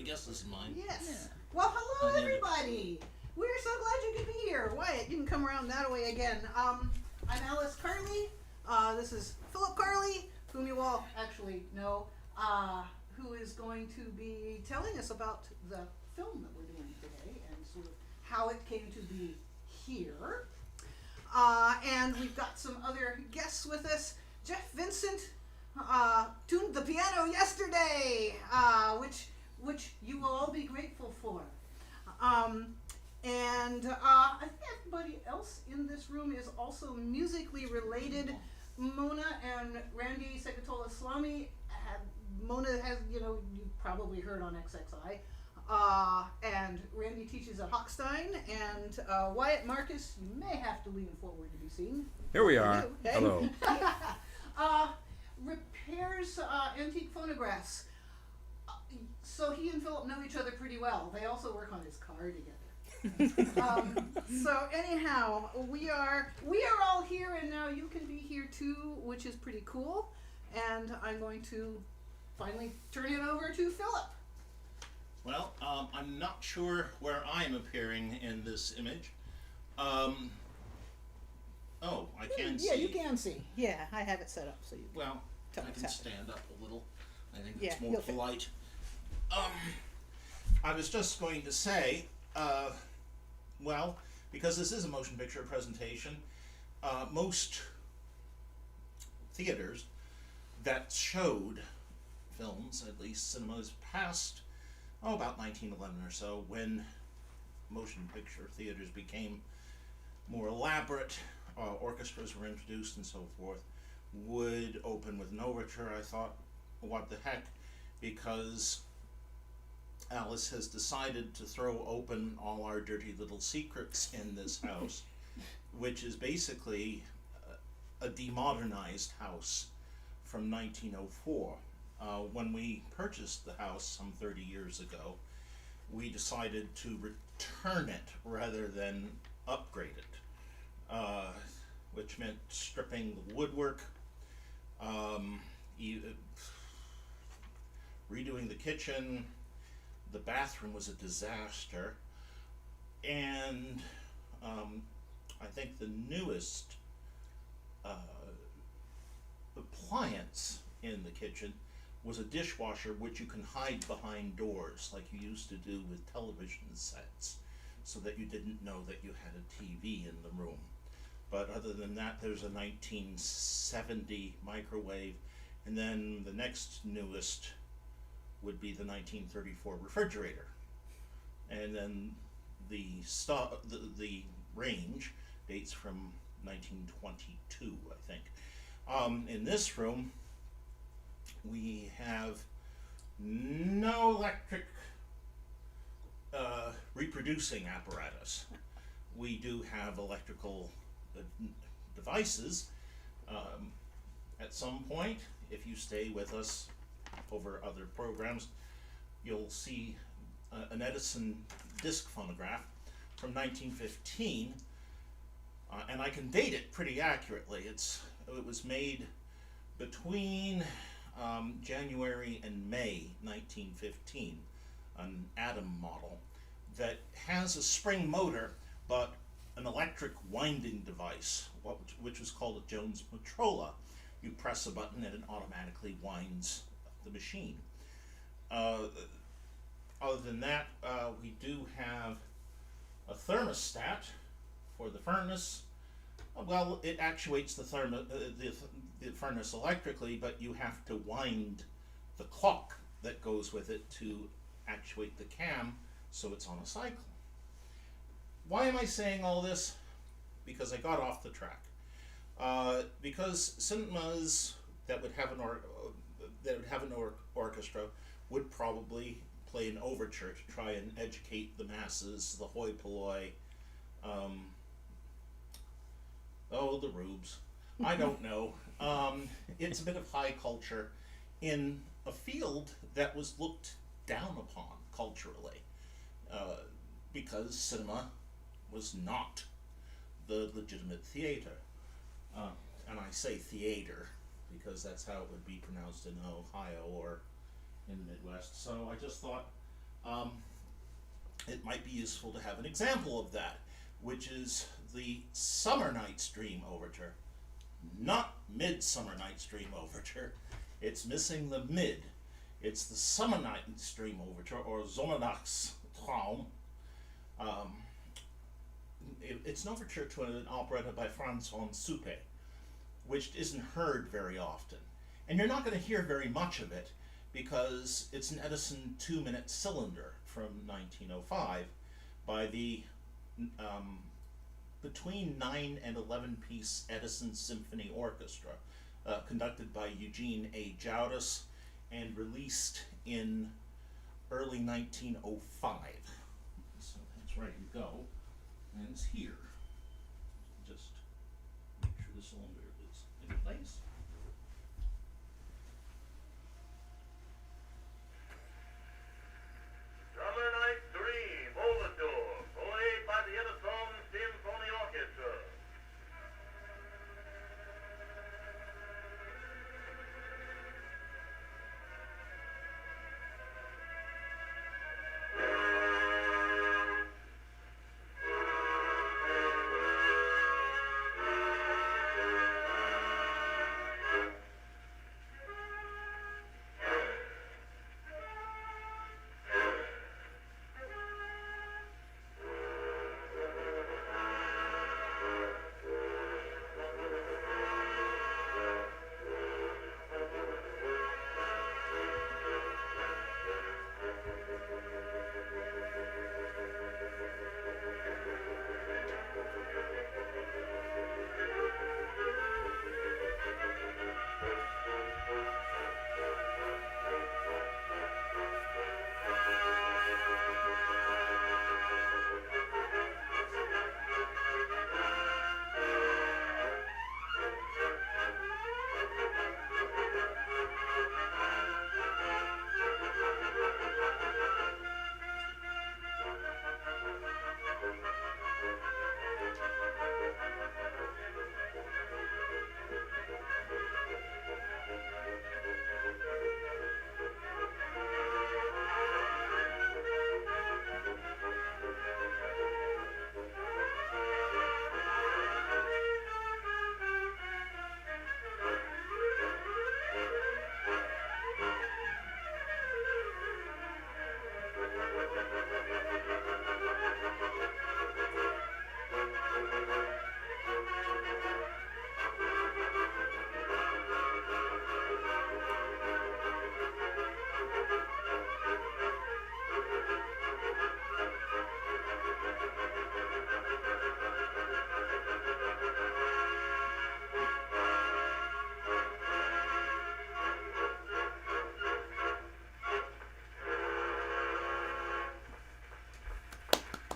guess this is mine. Yes. Yeah. Well, hello everybody. We're so glad you could be here. Wyatt, you can come around that way again. I'm Alice Carley. This is Philip Carley, whom you all actually know, who is going to be telling us about the film that we're doing today and sort of how it came to be here. And we've got some other guests with us. Jeff Vincent tuned the piano yesterday, which you will all be grateful for. And I think everybody else in this room is also musically related. Mona and Randy Segatola Slami, Mona has, you've probably heard on XXI. And Randy teaches at Hochstein, and Wyatt Marcus, you may have to lean forward to be seen. Here we are. Hey. Hello. Repairs antique phonographs. So he and Philip know each other pretty well. They also work on his car together. So anyhow, we are all here, and now you can be here too, which is pretty cool. And I'm going to finally turn it over to Philip. Well, I'm not sure where I'm appearing in this image. I can see. Yeah, you can see. Yeah, I have it set up so you. Well, I Tell what's can happening. stand up a little. I think Yeah, it's more you'll fit. polite. I was just going to say, because this is a motion picture presentation, most theaters that showed films, at least cinemas past, about 1911 or so, when motion picture theaters became more elaborate, orchestras were introduced and so forth, would open with an overture. I thought, what the heck, because Alice has decided to throw open all our dirty little secrets in this house, which is basically a demodernized house from 1904. When we purchased the house some 30 years ago, we decided to return it rather than upgrade it, which meant stripping the woodwork, redoing the kitchen. The bathroom was a disaster, and I think the newest appliance in the kitchen was a dishwasher, which you can hide behind doors like you used to do with television sets, so that you didn't know that you had a TV in the room. But other than that, there's a 1970 microwave, and then the next newest would be the 1934 refrigerator. And then the range dates from 1922, I think. In this room, we have no electric reproducing apparatus. We do have electrical devices. At some point, if you stay with us over other programs, you'll see an Edison disc phonograph from 1915, and I can date it pretty accurately. It was made between January and May 1915, an Atom model that has a spring motor but an electric winding device, which was called a Jones Motorola. You press a button and it automatically winds the machine. Other than that, we do have a thermostat for the furnace. Well, it actuates the furnace electrically, but you have to wind the clock that goes with it to actuate the cam, so it's on a cycle. Why am I saying all this? Because I got off the track. Because cinemas that would have an orchestra would probably play an overture to try and educate the masses, the hoi polloi. The rubes. I don't know. It's a bit of high culture in a field that was looked down upon culturally, because cinema was not the legitimate theater. And I say theater because that's how it would be pronounced in Ohio or in the Midwest. So I just thought it might be useful to have an example of that, which is the Summer Night's Dream Overture. Not Midsummer Night's Dream Overture. It's missing the mid. It's the Summer Night's Dream Overture, or Sommernachtstraum. It's an overture to an operetta by Franz von Suppe, which isn't heard very often. And you're not going to hear very much of it because it's an Edison 2-minute cylinder from 1905 by the between 9 and 11 piece Edison Symphony Orchestra, conducted by Eugene A. Jaudas and released in early 1905. So that's ready to go, and it's here. Just make sure the cylinder is in place. Summer Night's Dream Overture, played by the Edison Symphony Orchestra.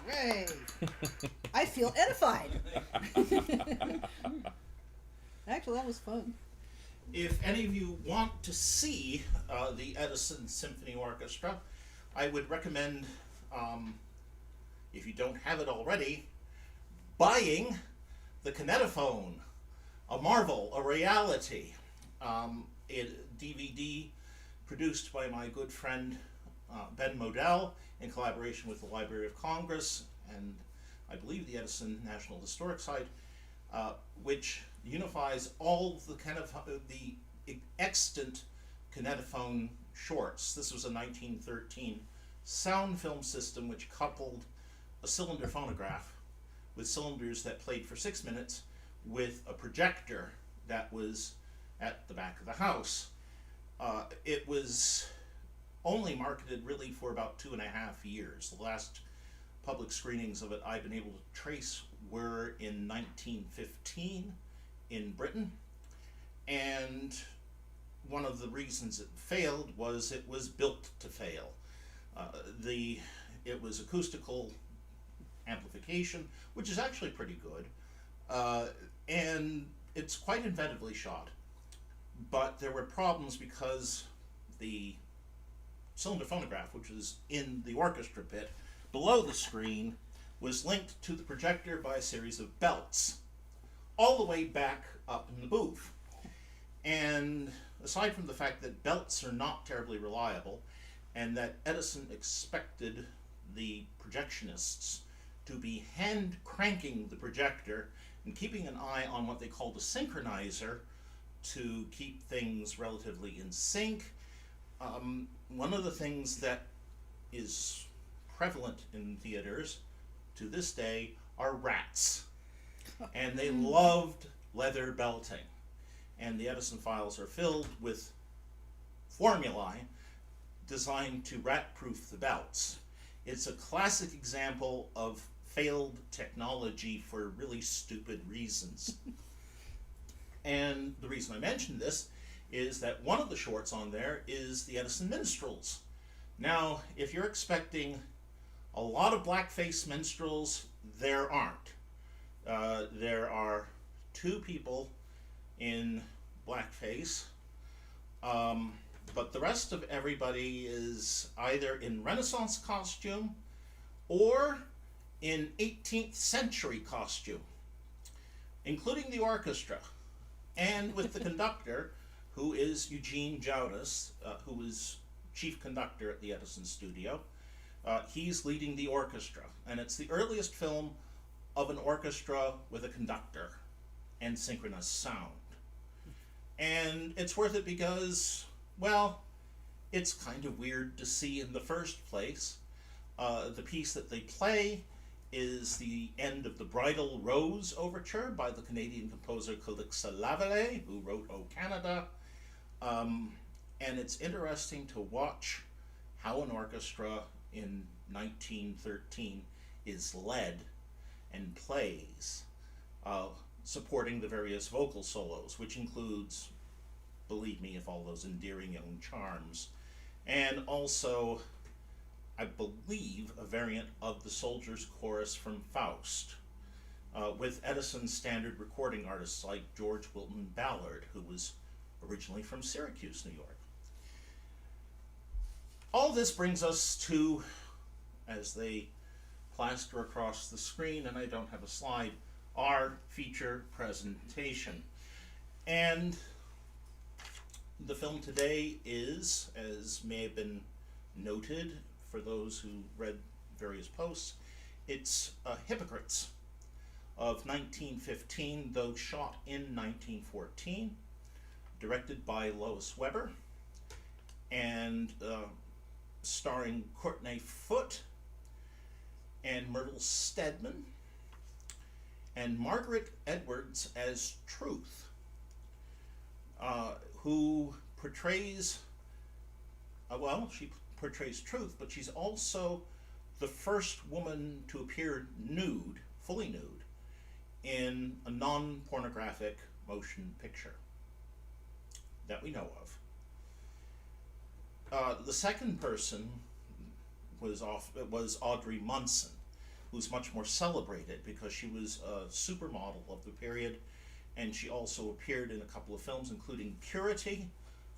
Hooray! I feel edified. Actually, that was fun. If any of you want to see the Edison Symphony Orchestra, I would recommend, if you don't have it already, buying the Kinetophone, a marvel, a reality. DVD produced by my good friend Ben Modell in collaboration with the Library of Congress and I believe the Edison National Historic Site, which unifies all the the extant Kinetophone shorts. This was a 1913 sound film system which coupled a cylinder phonograph with cylinders that played for 6 minutes with a projector that was at the back of the house. It was only marketed really for about 2.5 years. The last public screenings of it I've been able to trace were in 1915 in Britain, and one of the reasons it failed was it was built to fail. It was acoustical amplification, which is actually pretty good, and it's quite inventively shot. But there were problems because the cylinder phonograph, which was in the orchestra pit below the screen, was linked to the projector by a series of belts all the way back up in the booth. And aside from the fact that belts are not terribly reliable and that Edison expected the projectionists to be hand cranking the projector and keeping an eye on what they called a synchronizer to keep things relatively in sync. One of the things that is prevalent in theaters to this day are rats. And they loved leather belting. And the Edison files are filled with formulae designed to rat-proof the belts. It's a classic example of failed technology for really stupid reasons. And the reason I mention this is that one of the shorts on there is the Edison Minstrels. Now, if you're expecting a lot of blackface minstrels, there aren't. There are two people in blackface, but the rest of everybody is either in Renaissance costume or in 18th century costume, including the orchestra, and with the conductor, who is Eugene Joudis, who is chief conductor at the Edison studio. He's leading the orchestra, and it's the earliest film of an orchestra with a conductor and synchronous sound. And it's worth it because, well, it's kind of weird to see in the first place. The piece that they play is the end of the Bridal Rose Overture by the Canadian composer Calixa Lavallée, who wrote O Canada. And it's interesting to watch how an orchestra in 1913 is led and plays, supporting the various vocal solos, which includes Believe Me If All Those Endearing Young Charms, and also, I believe, a variant of the Soldier's Chorus from Faust, with Edison's standard recording artists like George Wilton Ballard, who was originally from Syracuse, New York. All this brings us to, as they plaster across the screen, and I don't have a slide, our feature presentation. And the film today is, as may have been noted for those who read various posts, it's Hypocrites of 1915, though shot in 1914, directed by Lois Weber, and starring Courtney Foote and Myrtle Steadman, and Margaret Edwards as Truth, who portrays, she portrays Truth, but she's also the first woman to appear nude, fully nude, in a non-pornographic motion picture that we know of. The second person was Audrey Munson, who's much more celebrated because she was a supermodel of the period, and she also appeared in a couple of films, including Purity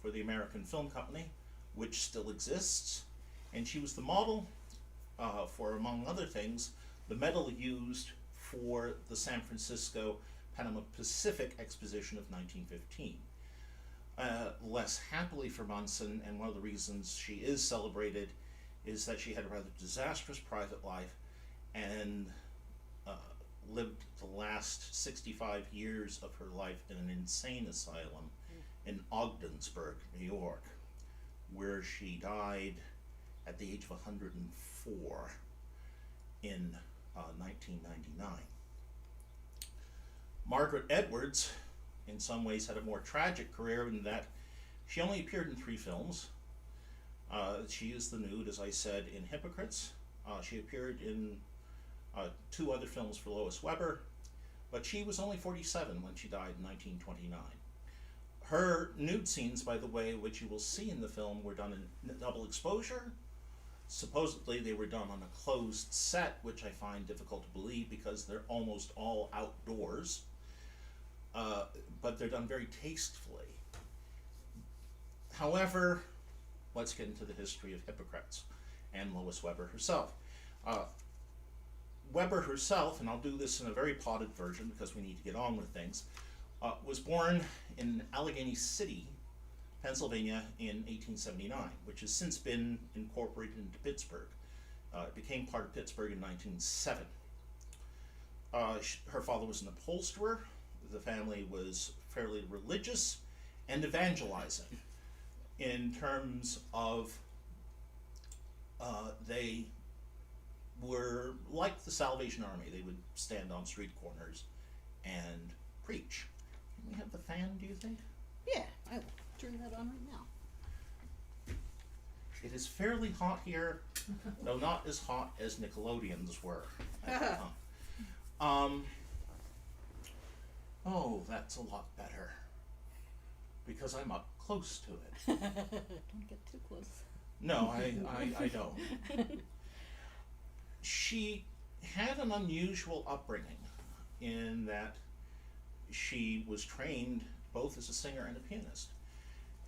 for the American Film Company, which still exists, and she was the model for, among other things, the medal used for the San Francisco Panama Pacific Exposition of 1915. Less happily for Munson, and one of the reasons she is celebrated is that she had a rather disastrous private life and lived the last 65 years of her life in an insane asylum in Ogdensburg, New York, where she died at the age of 104 in 1999. Margaret Edwards, in some ways, had a more tragic career in that she only appeared in 3 films. She is the nude, as I said, in Hypocrites. She appeared in 2 other films for Lois Weber, but she was only 47 when she died in 1929. Her nude scenes, by the way, which you will see in the film, were done in double exposure. Supposedly they were done on a closed set, which I find difficult to believe because they're almost all outdoors. But they're done very tastefully. However, let's get into the history of Hypocrites and Lois Weber herself. Weber herself, and I'll do this in a very potted version because we need to get on with things, was born in Allegheny City, Pennsylvania in 1879, which has since been incorporated into Pittsburgh. It became part of Pittsburgh in 1907. Her father was an upholsterer. The family was fairly religious and evangelizing in terms of they were like the Salvation Army. They would stand on street corners and preach. Can we have the fan, do you think? Yeah, I will turn that on right now. It is fairly hot here, though not as hot as Nickelodeon's were at the time. Oh, that's a lot better. Because I'm up close to it. Don't get too close. No, I don't. She had an unusual upbringing in that she was trained both as a singer and a pianist,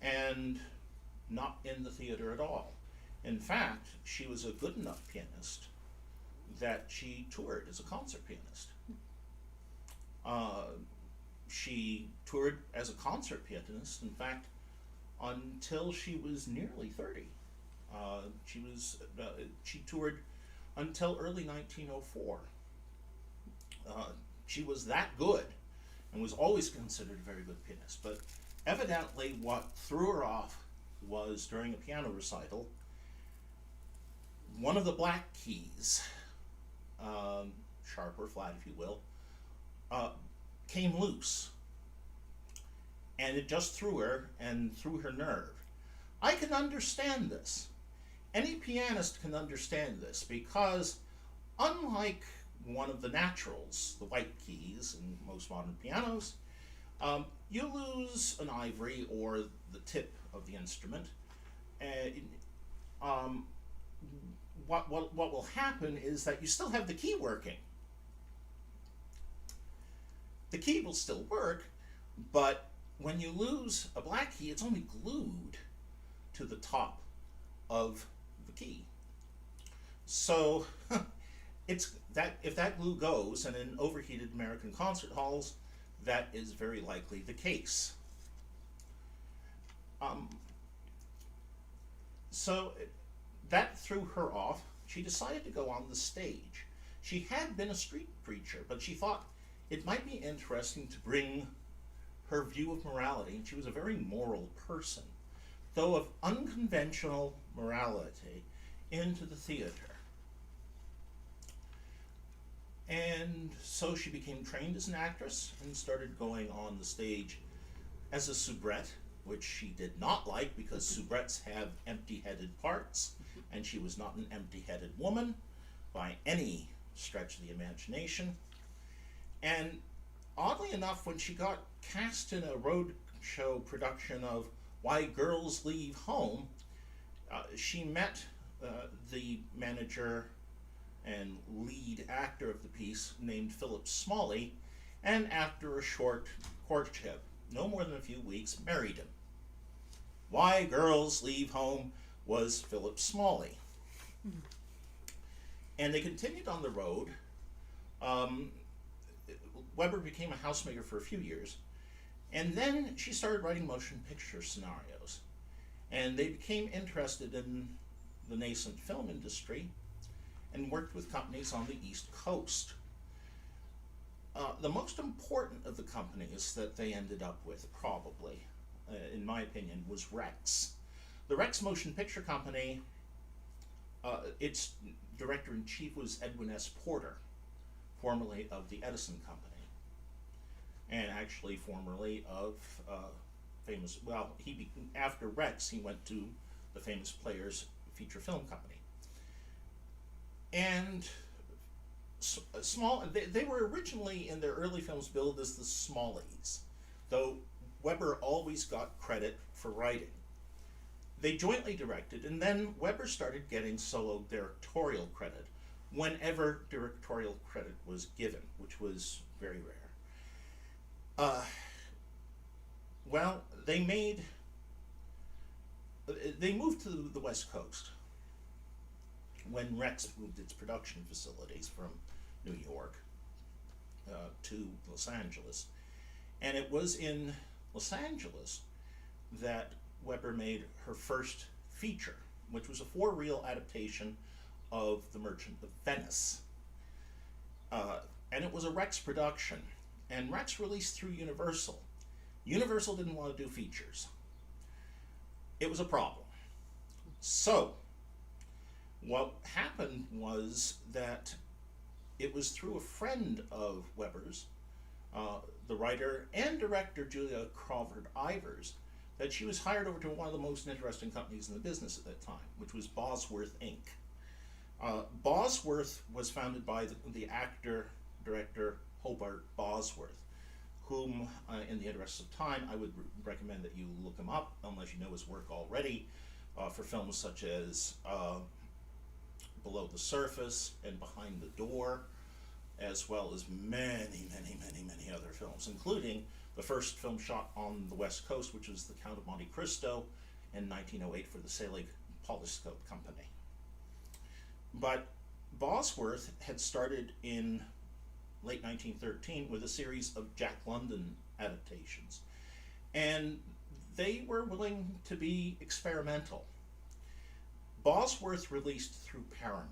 and not in the theater at all. In fact, she was a good enough pianist that she toured as a concert pianist. She toured as a concert pianist, in fact, until she was nearly 30. She toured until early 1904. She was that good and was always considered a very good pianist, but evidently what threw her off was during a piano recital, one of the black keys, sharp or flat if you will, came loose, and it just threw her and threw her nerve. I can understand this. Any pianist can understand this, because unlike one of the naturals, the white keys in most modern pianos, you lose an ivory or the tip of the instrument. What will happen is that you still have the key working. The key will still work, but when you lose a black key, it's only glued to the top of the key. So it's that if that glue goes, and in overheated American concert halls, that is very likely the case. So that threw her off. She decided to go on the stage. She had been a street preacher, but she thought it might be interesting to bring her view of morality, and she was a very moral person, though of unconventional morality, into the theater. And so she became trained as an actress and started going on the stage as a soubrette, which she did not like because soubrettes have empty-headed parts, and she was not an empty-headed woman by any stretch of the imagination. And oddly enough, when she got cast in a roadshow production of Why Girls Leave Home, she met the manager and lead actor of the piece named Philip Smalley, and after a short courtship, no more than a few weeks, married him. Why Girls Leave Home was Philip Smalley. And they continued on the road. Weber became a housemaker for a few years, and then she started writing motion picture scenarios. And they became interested in the nascent film industry and worked with companies on the East Coast. The most important of the companies that they ended up with, probably, in my opinion, was Rex. The Rex Motion Picture Company, its director-in-chief was Edwin S. Porter, formerly of the Edison Company, and actually formerly of famous, well, after Rex, he went to the Famous Players Feature Film Company. And they were originally in their early films billed as the Smallies, though Weber always got credit for writing. They jointly directed, and then Weber started getting solo directorial credit whenever directorial credit was given, which was very rare. Well, they moved to the West Coast when Rex moved its production facilities from New York to Los Angeles. And it was in Los Angeles that Weber made her first feature, which was a four-reel adaptation of The Merchant of Venice. And it was a Rex production. And Rex released through Universal. Universal didn't want to do features. It was a problem. So, what happened was that it was through a friend of Weber's, the writer and director Julia Crawford-Ivers, that she was hired over to one of the most interesting companies in the business at that time, which was Bosworth Inc. Bosworth was founded by the actor-director Hobart Bosworth, whom, in the interest of time, I would recommend that you look him up, unless you know his work already, for films such as Below the Surface and Behind the Door, as well as many, many, many, many other films, including the first film shot on the West Coast, which was The Count of Monte Cristo in 1908 for the Selig Polyscope Company. But Bosworth had started in late 1913 with a series of Jack London adaptations, and they were willing to be experimental. Bosworth released through Paramount,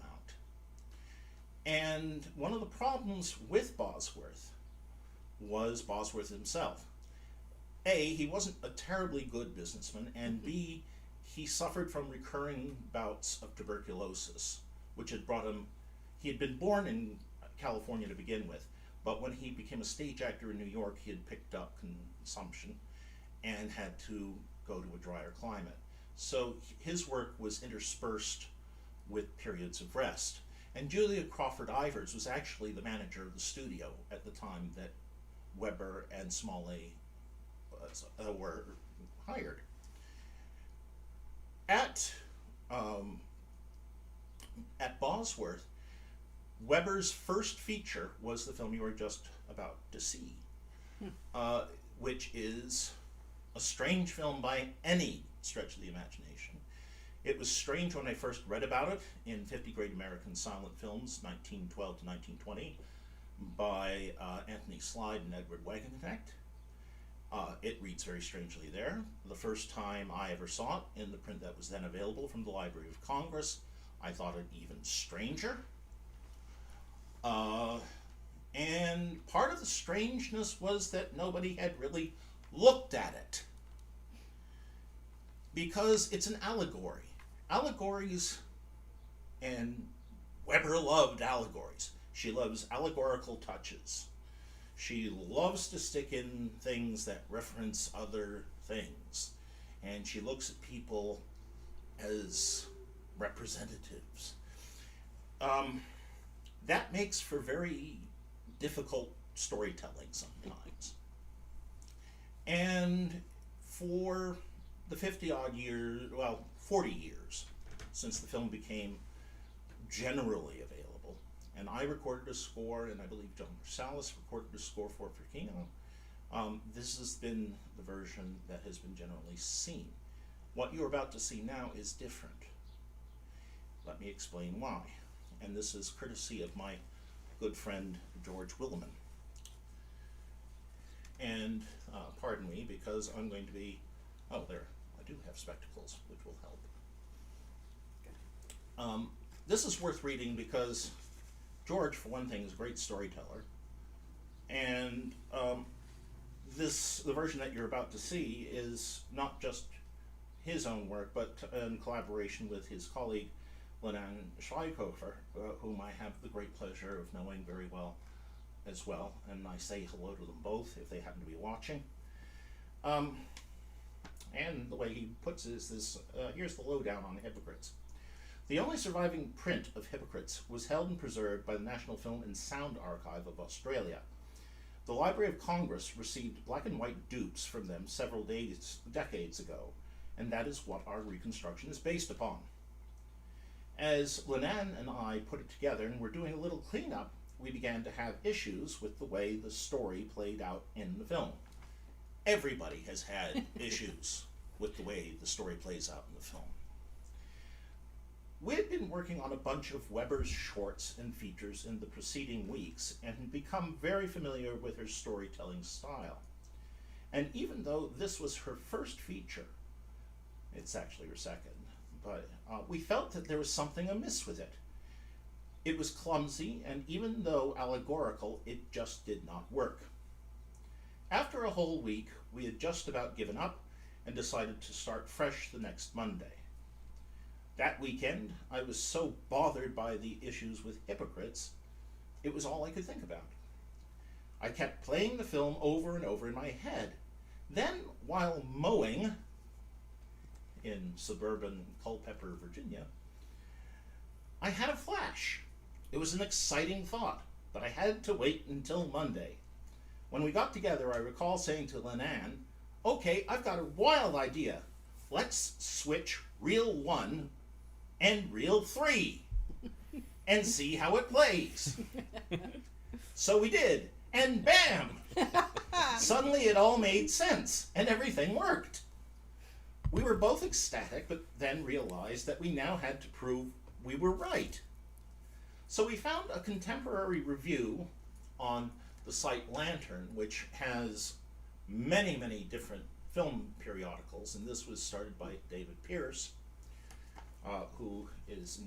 and one of the problems with Bosworth was Bosworth himself. A, he wasn't a terribly good businessman, and B, he suffered from recurring bouts of tuberculosis, which had brought him, he had been born in California to begin with, but when he became a stage actor in New York, he had picked up consumption and had to go to a drier climate. So his work was interspersed with periods of rest. And Julia Crawford-Ivers was actually the manager of the studio at the time that Weber and Smalley were hired. At Bosworth, Weber's first feature was the film you were just about to see, which is a strange film by any stretch of the imagination. It was strange when I first read about it in 50 Great American Silent Films, 1912 to 1920, by Anthony Slide and Edward Wagenknecht. It reads very strangely there. The first time I ever saw it in the print that was then available from the Library of Congress, I thought it even stranger. And part of the strangeness was that nobody had really looked at it, because it's an allegory. Allegories, and Weber loved allegories. She loves allegorical touches. She loves to stick in things that reference other things, and she looks at people as representatives. That makes for very difficult storytelling sometimes. And for the 50-odd years, well, 40 years since the film became generally available, and I recorded a score, and I believe John Marsalis recorded a score for it for Kino, this has been the version that has been generally seen. What you're about to see now is different. Let me explain why. And this is courtesy of my good friend George Williman. And pardon me, because I'm going to be, oh, there, I do have spectacles, which will help. This is worth reading because George, for one thing, is a great storyteller. And the version that you're about to see is not just his own work, but in collaboration with his colleague, Lenan Schweighofer, whom I have the great pleasure of knowing very well as well, and I say hello to them both if they happen to be watching. And the way he puts it is this, here's the lowdown on Hypocrites. The only surviving print of Hypocrites was held and preserved by the National Film and Sound Archive of Australia. The Library of Congress received black and white dupes from them several decades ago, and that is what our reconstruction is based upon. As Lenan and I put it together and were doing a little cleanup, we began to have issues with the way the story played out in the film. Everybody has had issues with the way the story plays out in the film. We had been working on a bunch of Weber's shorts and features in the preceding weeks and had become very familiar with her storytelling style. And even though this was her first feature, It's actually her second. But we felt that there was something amiss with it. It was clumsy, and even though allegorical, it just did not work. After a whole week, we had just about given up and decided to start fresh the next Monday. That weekend, I was so bothered by the issues with Hypocrites, it was all I could think about. I kept playing the film over and over in my head. Then, while mowing in suburban Culpeper, Virginia, I had a flash. It was an exciting thought, but I had to wait until Monday. When we got together, I recall saying to Lenan, "Okay, I've got a wild idea. Let's switch reel 1 and reel 3 and see how it plays." So we did, and bam! Suddenly it all made sense, and everything worked. We were both ecstatic, but then realized that we now had to prove we were right. So we found a contemporary review on the site Lantern, which has many, many different film periodicals, and this was started by David Pierce, who is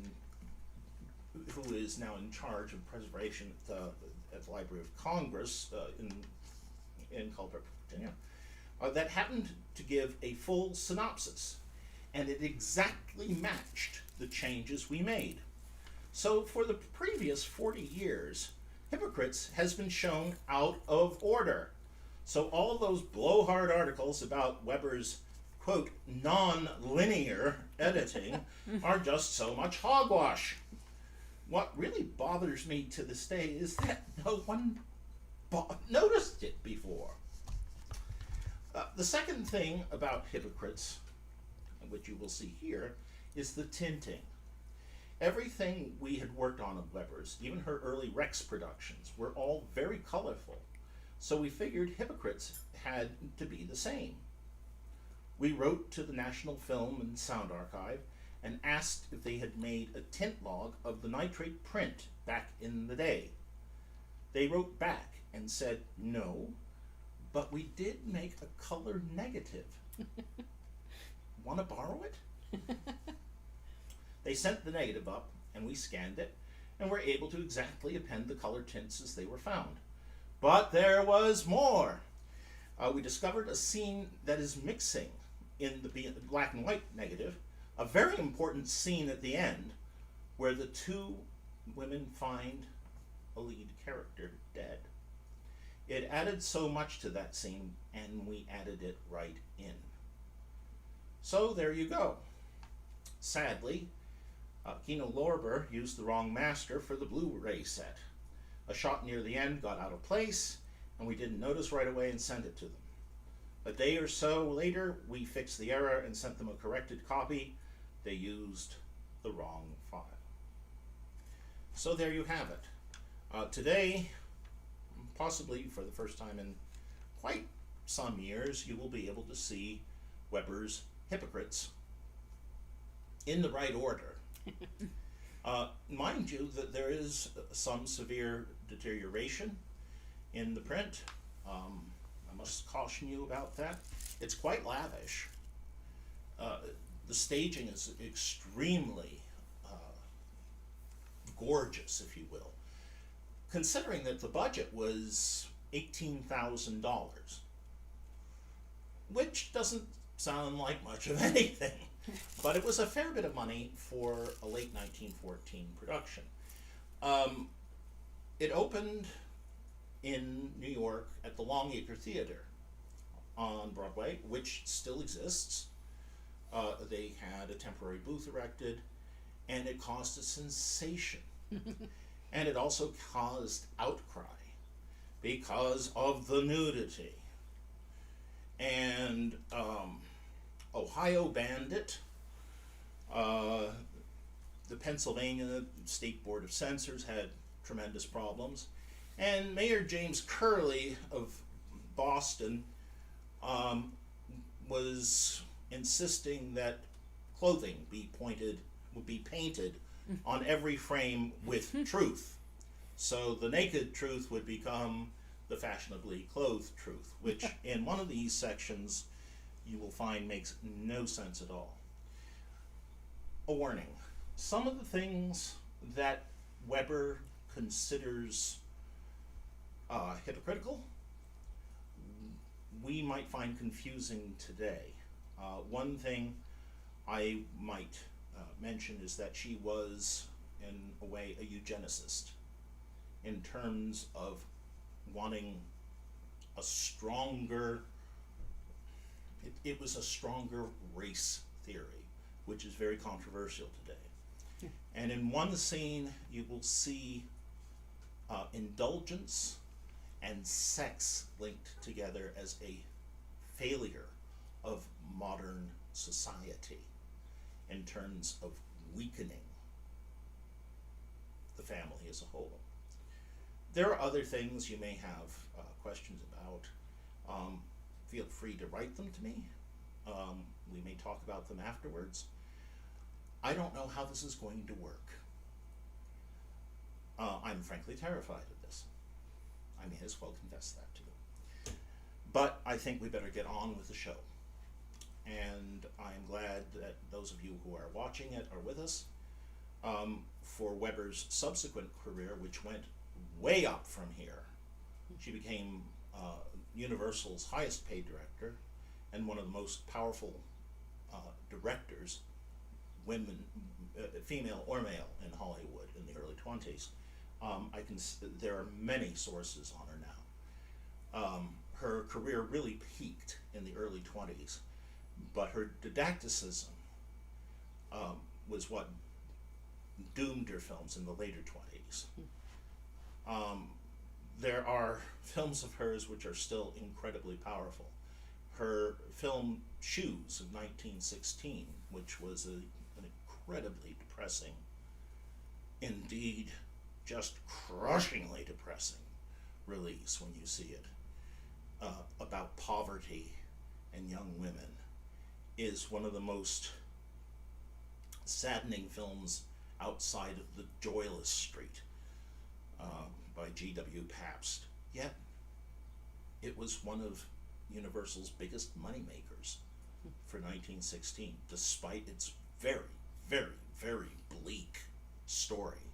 now in charge of preservation at the Library of Congress in Culpeper, Virginia, that happened to give a full synopsis, and it exactly matched the changes we made. So for the previous 40 years, Hypocrites has been shown out of order. So all those blowhard articles about Weber's, quote, non-linear editing are just so much hogwash. What really bothers me to this day is that no one noticed it before. The second thing about Hypocrites, which you will see here, is the tinting. Everything we had worked on of Weber's, even her early Rex productions, were all very colorful. So we figured Hypocrites had to be the same. We wrote to the National Film and Sound Archive and asked if they had made a tint log of the nitrate print back in the day. They wrote back and said no, but we did make a color negative. Want to borrow it? They sent the negative up, and we scanned it, and were able to exactly append the color tints as they were found. But there was more. We discovered a scene that is mixing in the black and white negative, a very important scene at the end, where the two women find a lead character dead. It added so much to that scene, and we added it right in. So there you go. Sadly, Kino Lorber used the wrong master for the Blu-ray set. A shot near the end got out of place, and we didn't notice right away and sent it to them. A day or so later, we fixed the error and sent them a corrected copy. They used the wrong file. So there you have it. Today, possibly for the first time in quite some years, you will be able to see Weber's Hypocrites in the right order. Mind you that there is some severe deterioration in the print. I must caution you about that. It's quite lavish. The staging is extremely gorgeous, if you will, considering that the budget was $18,000, which doesn't sound like much of anything. But it was a fair bit of money for a late 1914 production. It opened in New York at the Longacre Theater on Broadway, which still exists. They had a temporary booth erected, and it caused a sensation. And it also caused outcry because of the nudity. And Ohio banned it. The Pennsylvania State Board of Censors had tremendous problems. And Mayor James Curley of Boston was insisting that clothing would be painted on every frame with truth. So the naked truth would become the fashionably clothed truth, which in one of these sections you will find makes no sense at all. A warning. Some of the things that Weber considers hypocritical, we might find confusing today. One thing I might mention is that she was, in a way, a eugenicist in terms of wanting a stronger, it was a stronger race theory, which is very controversial today. Yeah. And in one scene, you will see indulgence and sex linked together as a failure of modern society in terms of weakening the family as a whole. There are other things you may have questions about. Feel free to write them to me. We may talk about them afterwards. I don't know how this is going to work. I'm frankly terrified of this. I may as well confess that to you. But I think we better get on with the show. And I'm glad that those of you who are watching it are with us. For Weber's subsequent career, which went way up from here, she became Universal's highest paid director and one of the most powerful directors, women, female or male, in Hollywood in the early 20s. There are many sources on her now. Her career really peaked in the early 20s, but her didacticism was what doomed her films in the later 20s. There are films of hers which are still incredibly powerful. Her film Shoes of 1916, which was an incredibly depressing, indeed just crushingly depressing release when you see it, about poverty and young women, is one of the most saddening films outside of The Joyless Street by G.W. Pabst. Yet it was one of Universal's biggest moneymakers for 1916, despite its very, very, very bleak story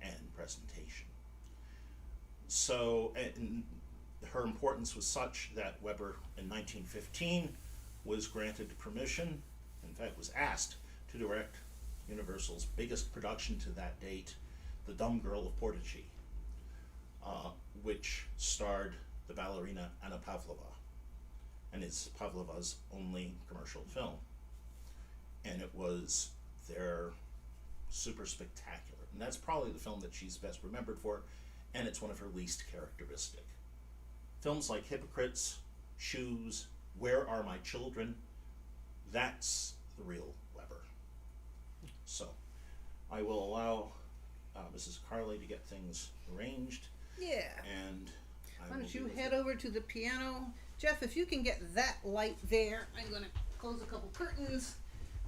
and presentation. So, and her importance was such that Weber in 1915 was granted permission, in fact was asked to direct Universal's biggest production to that date, The Dumb Girl of Portici, which starred the ballerina Anna Pavlova, and is Pavlova's only commercial film. And it was their super spectacular. And that's probably the film that she's best remembered for, and it's one of her least characteristic. Films like Hypocrites, Shoes, Where Are My Children? That's the real Weber. So, I will allow Mrs. Carly to get things arranged. Yeah. And why don't you head over to the piano? Jeff, if you can get that light there, I'm going to close a couple curtains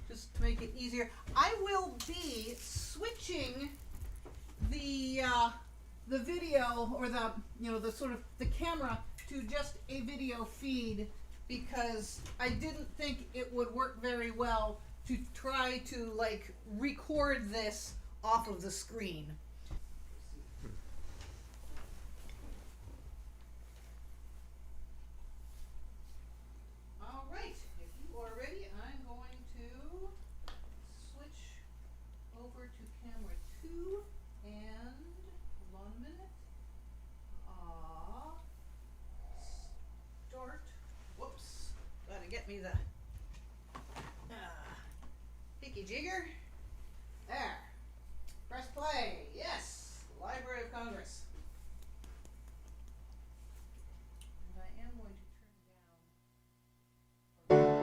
just to make it easier. I will be switching the video, or the sort of the camera, to just a video feed, because I didn't think it would work very well to try to record this off of the screen. All right, if you are ready, I'm going to switch over to camera 2 and hold on a minute. Start. Whoops. Gotta get me the hickey jigger. There. Press play. Yes. Library of Congress. And I am going to turn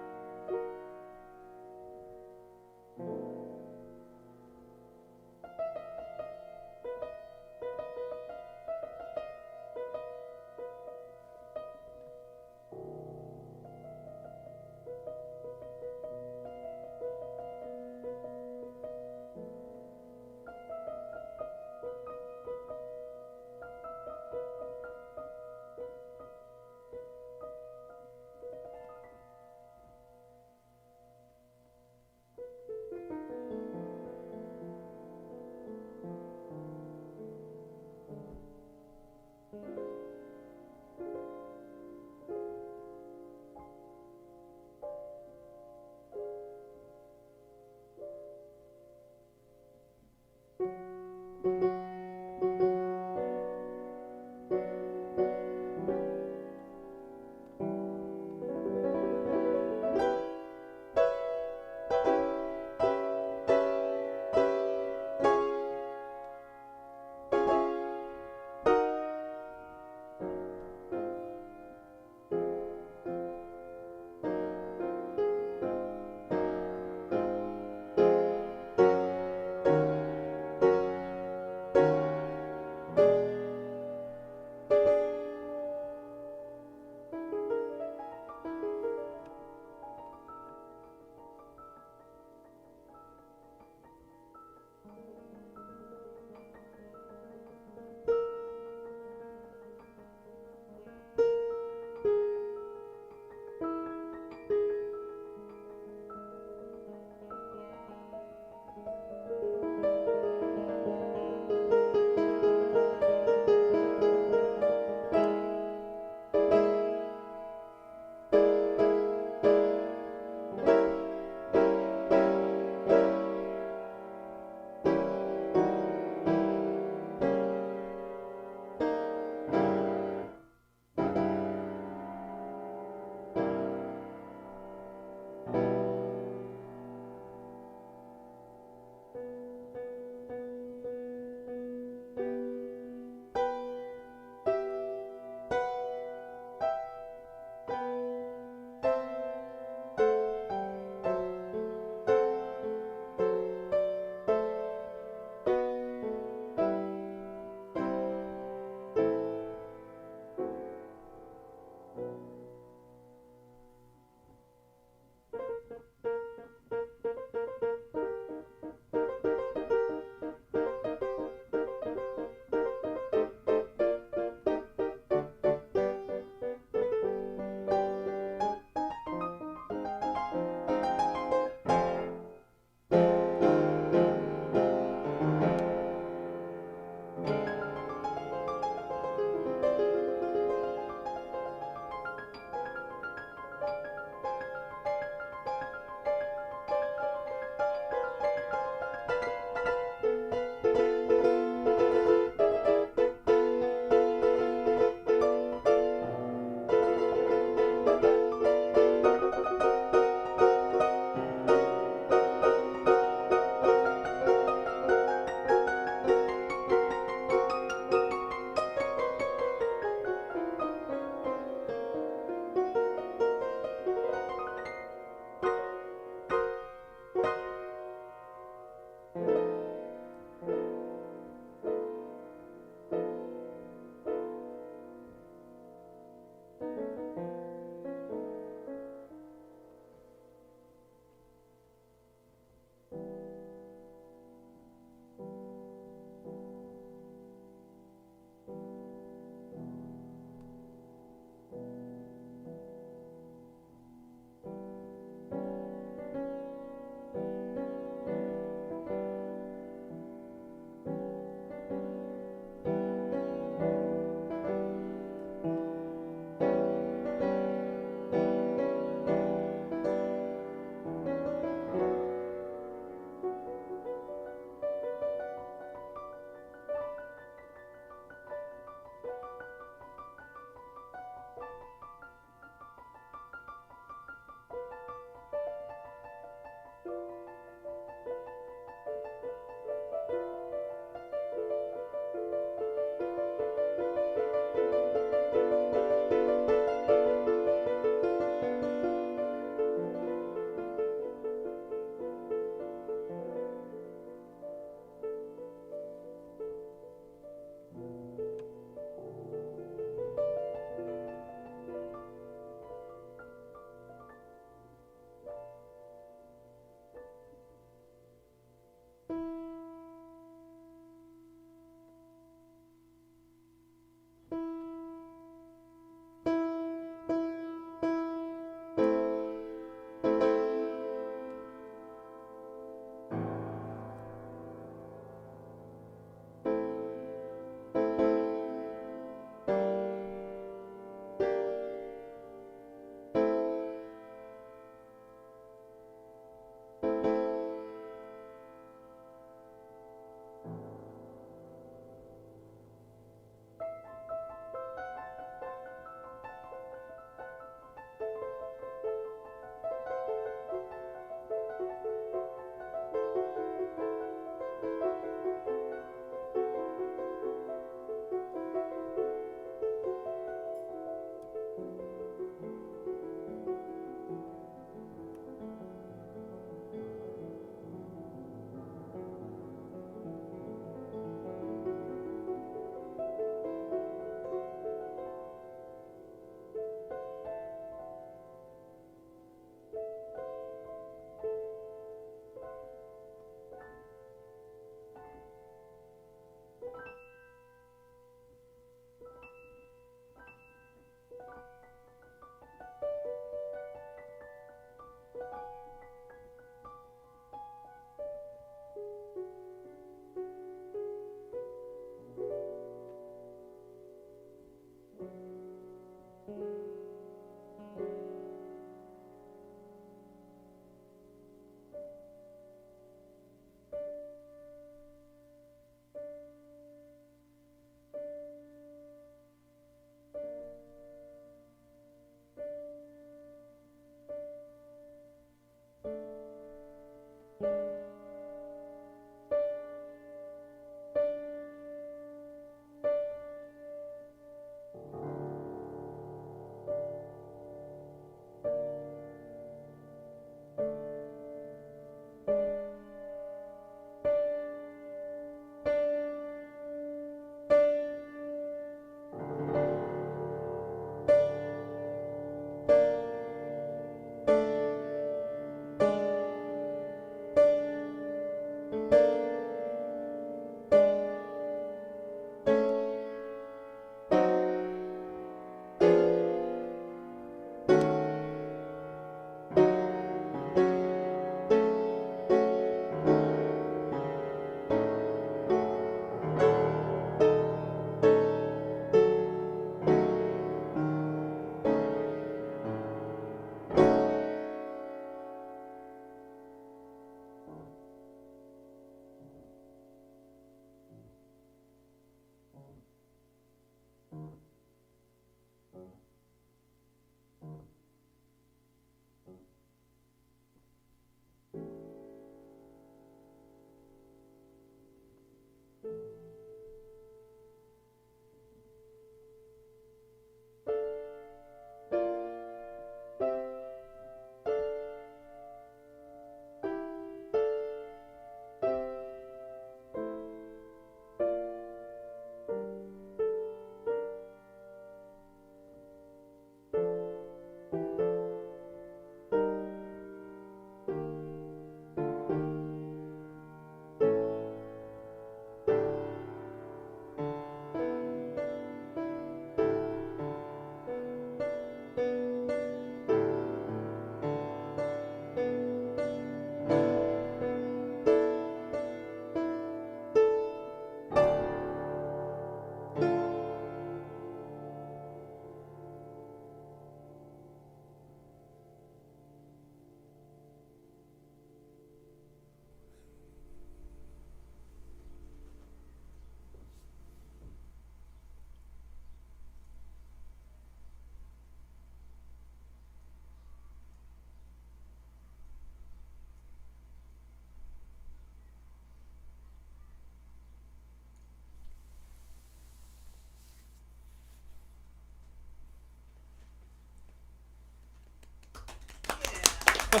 Who's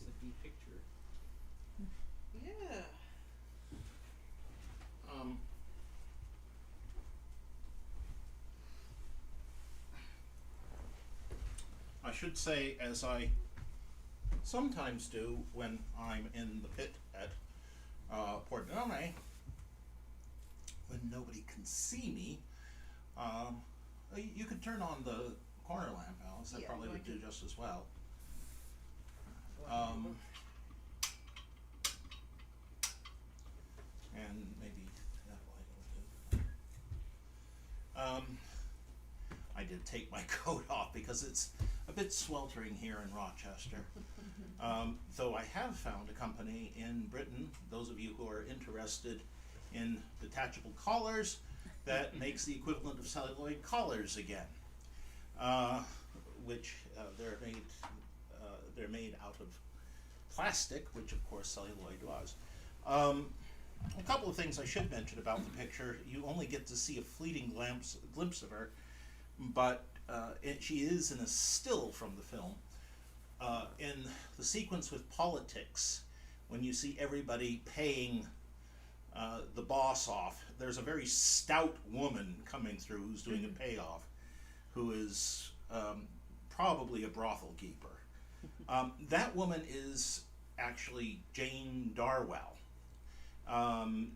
the depictor? Yeah. I should say, as I sometimes do when I'm in the pit at Pordenone, when nobody can see me, you could turn on the corner lamp, Alice. That Yeah, probably would do just as well. And maybe that light will do. I did take my coat off because it's a bit sweltering here in Rochester. Though I have found a company in Britain, those of you who are interested in detachable collars, that makes the equivalent of celluloid collars again, which they're made out of plastic, which of course celluloid was. A couple of things I should mention about the picture. You only get to see a fleeting glimpse of her, but she is in a still from the film. In the sequence with politics, when you see everybody paying the boss off, there's a very stout woman coming through who's doing a payoff, who is probably a brothel keeper. That woman is actually Jane Darwell.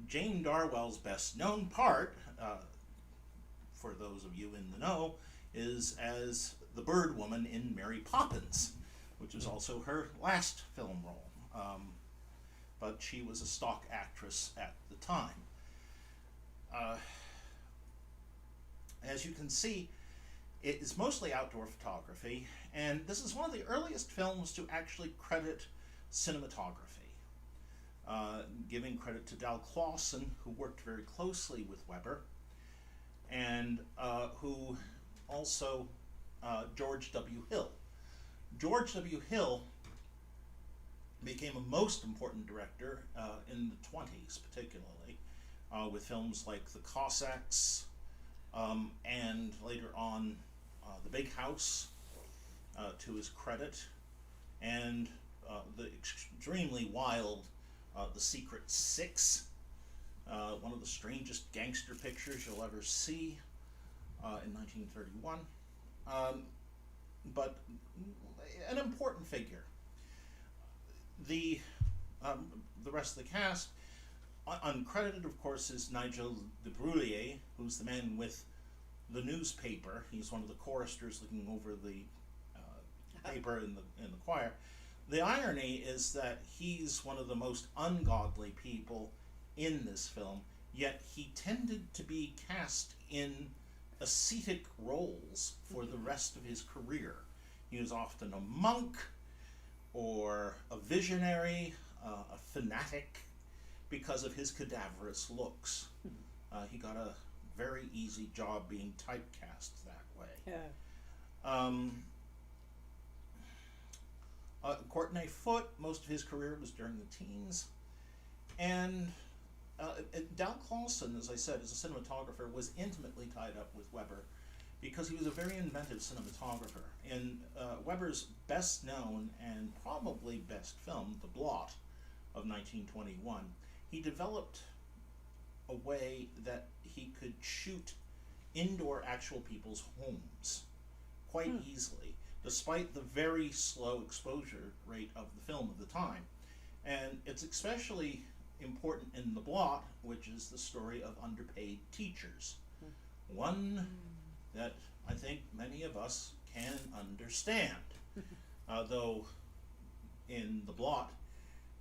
Jane Darwell's best known part, for those of you in the know, is as the bird woman in Mary Poppins, which was also her last film role. But she was a stock actress at the time. As you can see, it is mostly outdoor photography, and this is one of the earliest films to actually credit cinematography, giving credit to Dal Clawson, who worked very closely with Weber, and who also George W. Hill. George W. Hill became a most important director in the 20s, particularly, with films like The Cossacks, and later on The Big House, to his credit, and the extremely wild The Secret Six, one of the strangest gangster pictures you'll ever see, in 1931, but an important figure. The rest of the cast, uncredited, of course, is Nigel de Bruyere, who's the man with the newspaper. He's one of the choristers looking over the paper in the choir. The irony is that he's one of the most ungodly people in this film, yet he tended to be cast in ascetic roles for the rest of his career. He was often a monk, or a visionary, a fanatic, because of his cadaverous looks. He got a very easy job being typecast that way. Yeah. Courtenay Foote, most of his career was during the teens, and Dal Clawson, as I said, as a cinematographer, was intimately tied up with Weber because he was a very inventive cinematographer. In Weber's best known and probably best film, The Blot of 1921, he developed a way that he could shoot indoor actual people's homes quite easily, despite the very slow exposure rate of the film of the time. And it's especially important in The Blot, which is the story of underpaid teachers. One that I think many of us can understand. Though in The Blot,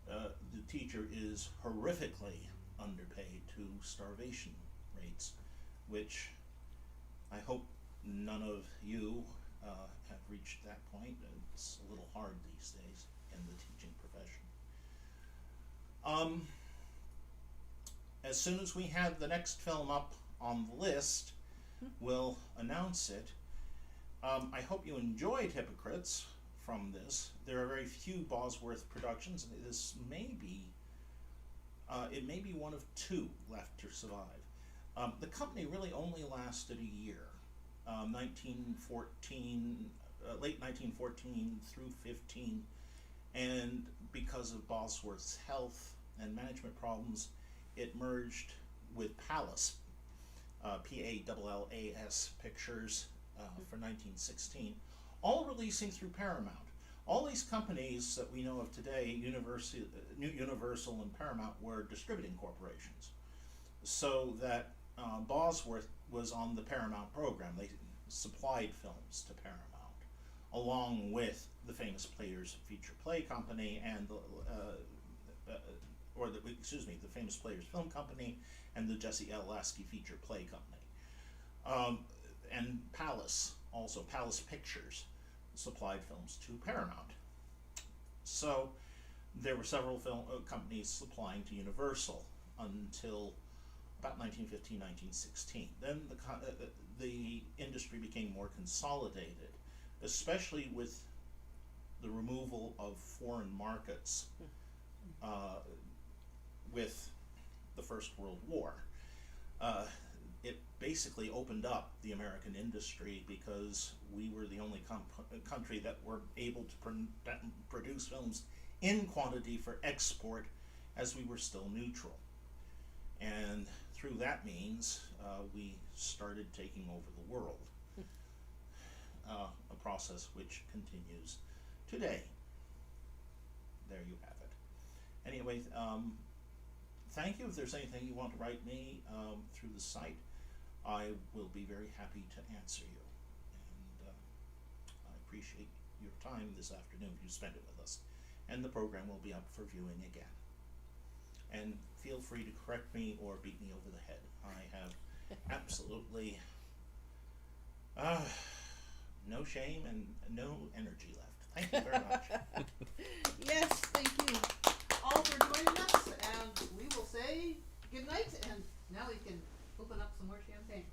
the teacher is horrifically underpaid to starvation rates, which I hope none of you have reached that point. It's a little hard these days in the teaching profession. As soon as we have the next film up on the list, we'll announce it. I hope you enjoyed Hypocrites from this. There are very few Bosworth productions, and this may be, it may be one of two left to survive. The company really only lasted a year, 1914, late 1914 through 15, and because of Bosworth's health and management problems, it merged with Palace, P-A-L-L-A-S Pictures, for 1916, all releasing through Paramount. All these companies that we know of today, Universal and Paramount, were distributing corporations. So that Bosworth was on the Paramount program. They supplied films to Paramount, along with the Famous Players Feature Play Company and the Famous Players Film Company and the Jesse L. Lasky Feature Play Company. And Palace, also Palace Pictures, supplied films to Paramount. So there were several film companies supplying to Universal until about 1915, 1916. Then the industry became more consolidated, especially with the removal of foreign markets with the First World War. It basically opened up the American industry because we were the only country that were able to produce films in quantity for export, as we were still neutral. And through that means, we started taking over the world, a process which continues today. There you have it. Anyway, thank you. If there's anything you want to write me through the site, I will be very happy to answer you. And I appreciate your time this afternoon. You spent it with us. And the program will be up for viewing again. And feel free to correct me or beat me over the head. I have absolutely no shame and no energy left. Thank you very much. Yes, thank you all for joining us, and we will say good night, and now we can open up some more champagne.